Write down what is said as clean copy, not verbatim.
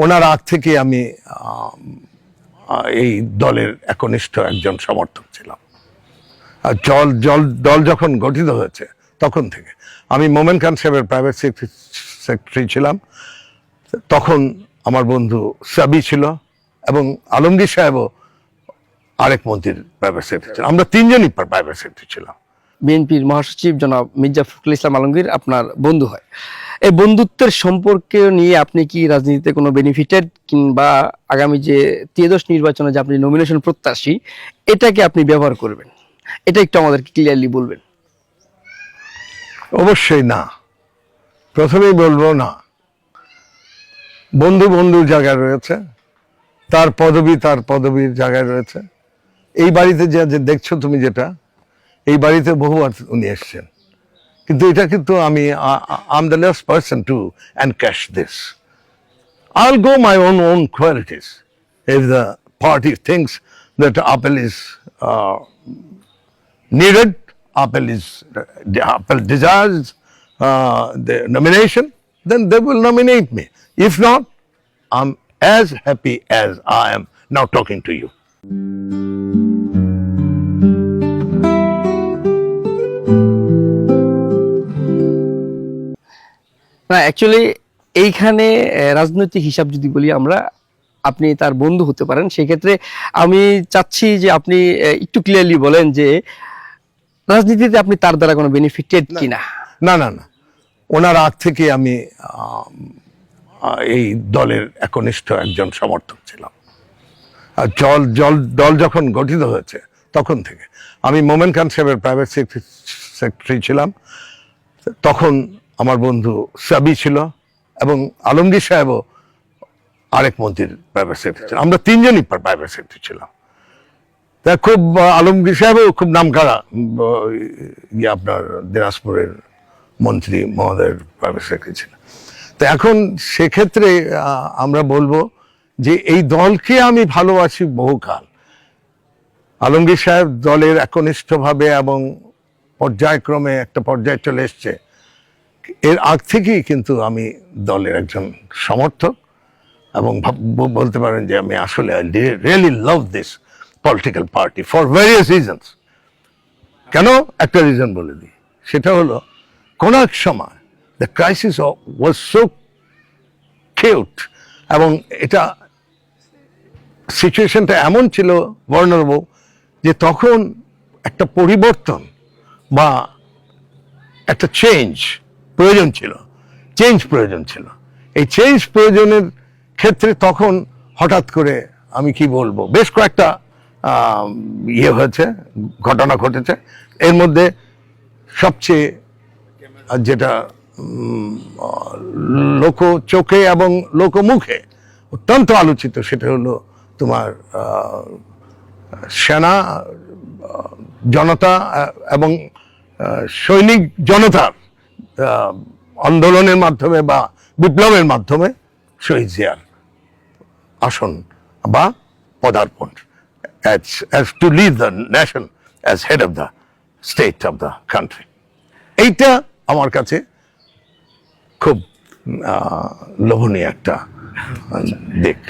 ওনার আগ থেকে আমি এই দলের একনিষ্ঠ একজন সমর্থক ছিলাম। আর দল যখন গঠিত হয়েছে তখন থেকে আমি মোমেন খান সাহেবের প্রাইভেট সেক্রেটারি ছিলাম। তখন আমার বন্ধু সাবি ছিল এবং আলমগীর সাহেবও আরেক মন্ত্রীর প্রাইভেট সেক্রেটারি ছিলাম। আমরা তিনজনই প্রাইভেট সেক্রেটারি ছিলাম। বিএনপির মহাসচিব জনাব মির্জা ফখরুল ইসলাম আলমগীর আপনার বন্ধু হয়। এই বন্ধুত্বের সম্পর্কে নিয়ে আপনি কি রাজনীতিতে কোনো বেনিফিটেড কিংবা আগামী যে ত্রয়োদশ নির্বাচনে যে আপনি নমিনেশন প্রত্যাশী এটাকে আপনি ব্যবহার করবেন, এটা একটু আমাদেরকে ক্লিয়ারলি বলবেন। অবশ্যই না, প্রথমেই বলবো না। বন্ধু বন্ধুর জায়গায় রয়েছে, তার পদবীর জায়গায় রয়েছে। এই বাড়িতে যে দেখছো তুমি, যেটা এই বাড়িতে বহুবার উনি এসছেন, কিন্তু এটা কিন্তু আমি I am the last person to encash this. I'll go my own qualities. If the party thinks that Appel is needed, Appel desires the nomination, then they will nominate me. If not, I'm as happy as I am now talking to you. না, actually এইখানে রাজনৈতিক হিসাব যদি বলি আমরা, আপনি তার বন্ধু হতে পারেন। সেক্ষেত্রে আমি চাচ্ছি যে আপনি একটু ক্লিয়ারলি বলেন যে রাজনীতিতে আপনি তার দ্বারা কোনো বেনিফিটেড কিনা। না না না, ওনার আগ থেকে আমি এই দলের একনিষ্ঠ একজন সমর্থক ছিলাম। আর দল যখন গঠিত হয়েছে তখন থেকে আমি মোমেন খান সাহেবের প্রাইভেট সেক্রেটারি ছিলাম। তখন আমার বন্ধু সাবি ছিল এবং আলমগীর সাহেবও আরেক মন্ত্রীর প্রাইভেট সেক্রেটারি ছিলাম। আমরা তিনজনই প্রাইভেট সেক্রেটারি ছিলাম। তা খুব আলমগীর সাহেবও খুব নামকরা আপনার দিনাজপুরের মন্ত্রী মহোদয়ের প্রাইভেট সেক্রেটারি ছিলেন। তো এখন সেক্ষেত্রে আমরা বলবো যে এই দলকে আমি ভালোবাসি বহুকাল। আলমগীর সাহেব দলের একনিষ্ঠভাবে এবং পর্যায়ক্রমে একটা পর্যায়ে চলে এসছে, এর আগ থেকেই কিন্তু আমি দলের একজন সমর্থক এবং বলতে পারেন যে আমি আসলে really love this political party for various reasons. কেন, একটা রিজন বলে দিই, সেটা হলো কোন এক সময় the crisis was so cute এবং এটা সিচুয়েশনটা এমন ছিল vulnerable যে তখন একটা পরিবর্তন বা একটা চেঞ্জ প্রয়োজন ছিল। এই চেঞ্জ প্রয়োজনের ক্ষেত্রে তখন হঠাৎ করে আমি কি বলবো, বেশ কয়েকটা ঘটনা ঘটেছে। এর মধ্যে সবচেয়ে যেটা লোক চোখে এবং লোকমুখে অত্যন্ত আলোচিত, সেটা হলো তোমার সেনা জনতা এবং সৈনিক জনতার আন্দোলনের মাধ্যমে বা বিপ্লবের মাধ্যমে শহীদ জিয়ার আসন বা পদার্পণ as to lead the nation as head of the state of the country. এইটা আমার কাছে খুব লোভনীয় একটা দিক।